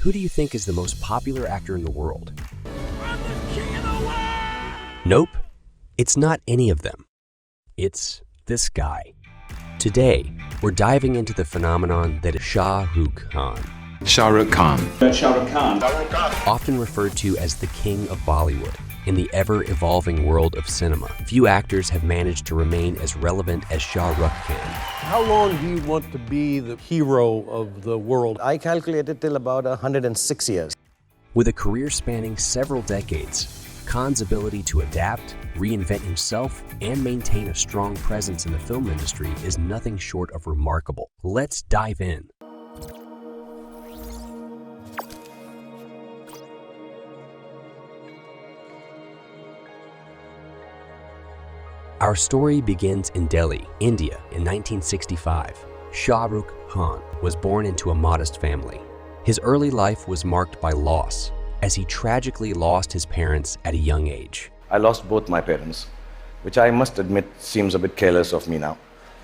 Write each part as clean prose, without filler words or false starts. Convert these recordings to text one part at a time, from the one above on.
Who do you think is the most popular actor in the world? I'm the king of the world! Nope, it's not any of them. It's this guy. Today, we're diving into the phenomenon that is Shahrukh Khan. Shahrukh Khan. Shahrukh Khan. Often referred to as the king of Bollywood. In the ever-evolving world of cinema, few actors have managed to remain as relevant as Shahrukh Khan. How long do you want to be the hero of the world? I calculated till about 106 years. With a career spanning several decades, Khan's ability to adapt, reinvent himself, and maintain a strong presence in the film industry is nothing short of remarkable. Let's dive in. Our story begins in Delhi, India in 1965. Shahrukh Khan was born into a modest family. His early life was marked by loss, as he tragically lost his parents at a young age. I lost both my parents, which I must admit seems a bit careless of me now.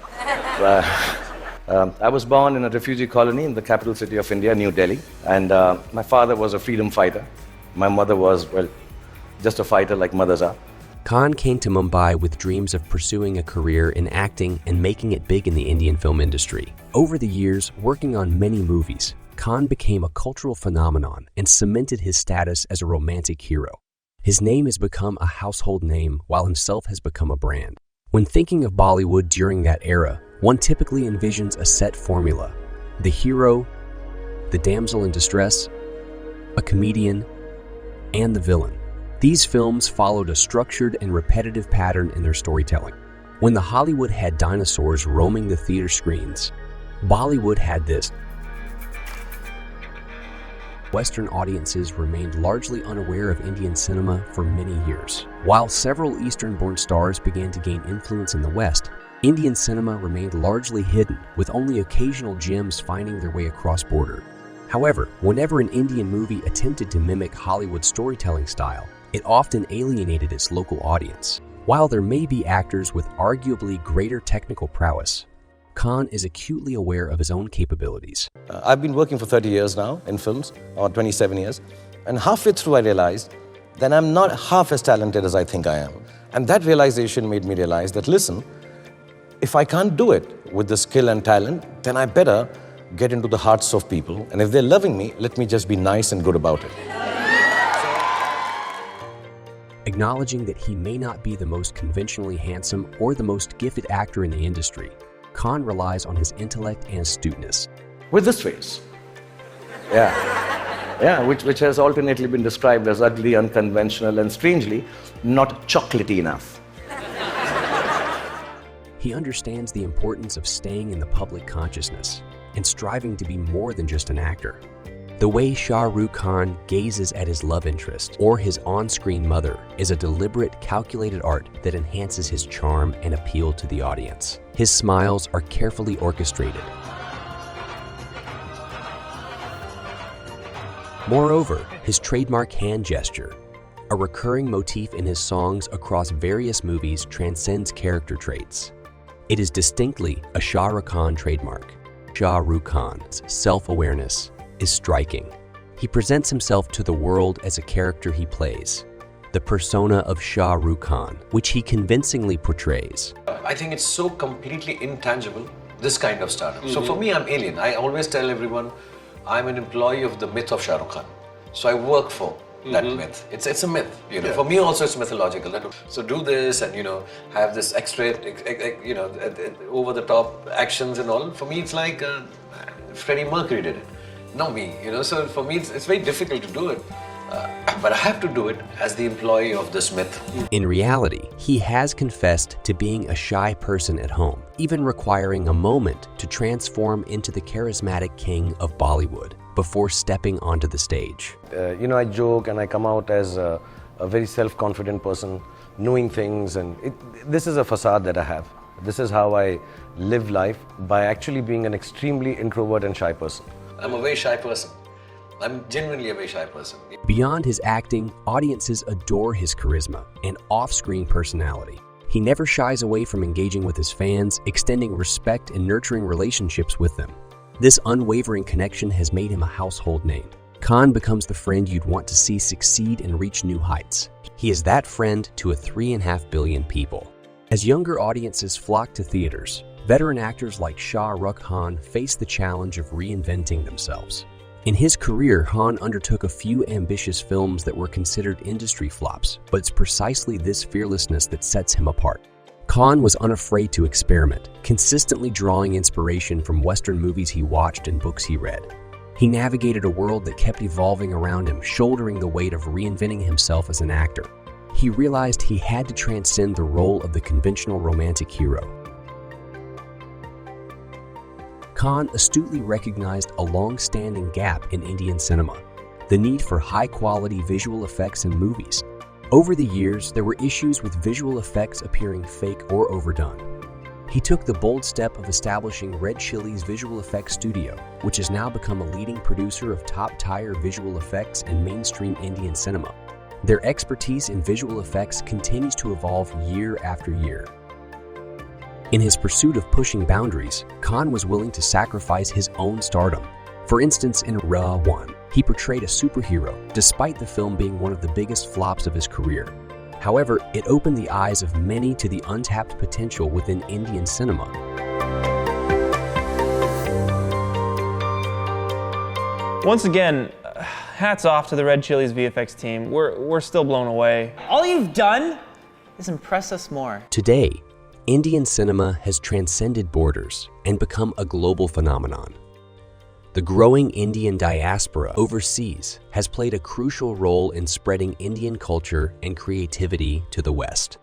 I was born in a refugee colony in the capital city of India, New Delhi, and my father was a freedom fighter. My mother was, well, just a fighter like mothers are. Khan came to Mumbai with dreams of pursuing a career in acting and making it big in the Indian film industry. Over the years, working on many movies, Khan became a cultural phenomenon and cemented his status as a romantic hero. His name has become a household name, while himself has become a brand. When thinking of Bollywood during that era, one typically envisions a set formula: the hero, the damsel in distress, a comedian, and the villain. These films followed a structured and repetitive pattern in their storytelling. When the Hollywood had dinosaurs roaming the theater screens, Bollywood had this. Western audiences remained largely unaware of Indian cinema for many years. While several Eastern-born stars began to gain influence in the West, Indian cinema remained largely hidden, with only occasional gems finding their way across border. However, whenever an Indian movie attempted to mimic Hollywood's storytelling style, it often alienated its local audience. While there may be actors with arguably greater technical prowess, Khan is acutely aware of his own capabilities. I've been working for 30 years now in films, or 27 years, and halfway through I realized that I'm not half as talented as I think I am. And that realization made me realize that, listen, if I can't do it with the skill and talent, then I better get into the hearts of people. And if they're loving me, let me just be nice and good about it. Acknowledging that he may not be the most conventionally handsome or the most gifted actor in the industry, Khan relies on his intellect and astuteness. With this face. Which has alternately been described as ugly, unconventional, and strangely, not chocolatey enough. He understands the importance of staying in the public consciousness and striving to be more than just an actor. The way Shahrukh Khan gazes at his love interest or his on-screen mother is a deliberate, calculated art that enhances his charm and appeal to the audience. His smiles are carefully orchestrated. Moreover, his trademark hand gesture, a recurring motif in his songs across various movies, transcends character traits. It is distinctly a Shahrukh Khan trademark. Shahrukh Khan's self-awareness is striking. He presents himself to the world as a character he plays, the persona of Shahrukh Khan, which he convincingly portrays. I think it's so completely intangible, this kind of stardom. So for me, I'm alien. I always tell everyone, I'm an employee of the myth of Shahrukh Khan. So I work for that myth. It's a myth, you know. Yeah. For me also it's mythological. So do this and, you know, have this extra, you know, over the top actions and all. For me, it's like Freddie Mercury did it. Not me, you know, so for me it's very difficult to do it, but I have to do it as the employee of this myth. In reality, he has confessed to being a shy person at home, even requiring a moment to transform into the charismatic king of Bollywood before stepping onto the stage. You know, I joke and I come out as a very self-confident person, knowing things, and this is a facade that I have. This is how I live life, by actually being an extremely introvert and shy person. I'm a very shy person. I'm genuinely a very shy person. Beyond his acting, audiences adore his charisma and off-screen personality. He never shies away from engaging with his fans, extending respect and nurturing relationships with them. This unwavering connection has made him a household name. Khan becomes the friend you'd want to see succeed and reach new heights. He is that friend to 3.5 billion people. As younger audiences flock to theaters, veteran actors like Shahrukh Khan face the challenge of reinventing themselves. In his career, Khan undertook a few ambitious films that were considered industry flops, but it's precisely this fearlessness that sets him apart. Khan was unafraid to experiment, consistently drawing inspiration from Western movies he watched and books he read. He navigated a world that kept evolving around him, shouldering the weight of reinventing himself as an actor. He realized he had to transcend the role of the conventional romantic hero. Khan astutely recognized a long-standing gap in Indian cinema, the need for high-quality visual effects in movies. Over the years, there were issues with visual effects appearing fake or overdone. He took the bold step of establishing Red Chilli's visual effects studio, which has now become a leading producer of top-tier visual effects in mainstream Indian cinema. Their expertise in visual effects continues to evolve year after year. In his pursuit of pushing boundaries, Khan was willing to sacrifice his own stardom. For instance, in Ra 1, he portrayed a superhero, despite the film being one of the biggest flops of his career. However, it opened the eyes of many to the untapped potential within Indian cinema. Once again, hats off to the Red Chilli's VFX team. We're still blown away. All you've done is impress us more. Today, Indian cinema has transcended borders and become a global phenomenon. The growing Indian diaspora overseas has played a crucial role in spreading Indian culture and creativity to the West.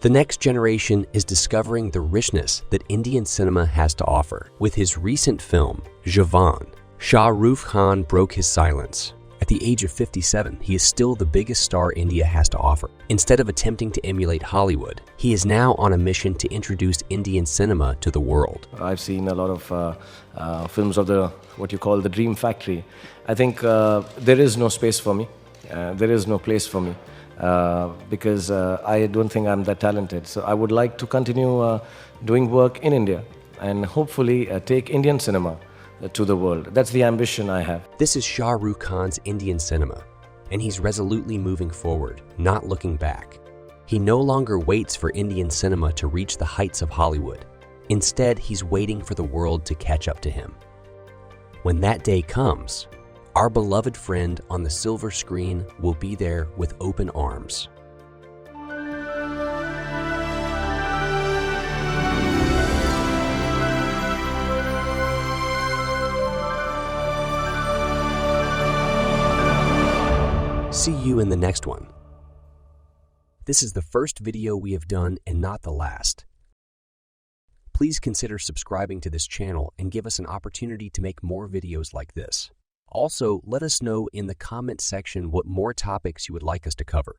The next generation is discovering the richness that Indian cinema has to offer. With his recent film, Jawan, Shahrukh Khan broke his silence. At the age of 57, he is still the biggest star India has to offer. Instead of attempting to emulate Hollywood, he is now on a mission to introduce Indian cinema to the world. I've seen a lot of films of what you call the Dream Factory. I think there is no space for me. There is no place for me because I don't think I'm that talented. So I would like to continue doing work in India and hopefully take Indian cinema to the world. That's the ambition I have. This is Shahrukh Khan's Indian cinema, and he's resolutely moving forward, not looking back. He no longer waits for Indian cinema to reach the heights of Hollywood. Instead, he's waiting for the world to catch up to him. When that day comes, our beloved friend on the silver screen will be there with open arms. See you in the next one. This is the first video we have done and not the last. Please consider subscribing to this channel and give us an opportunity to make more videos like this. Also, let us know in the comment section what more topics you would like us to cover.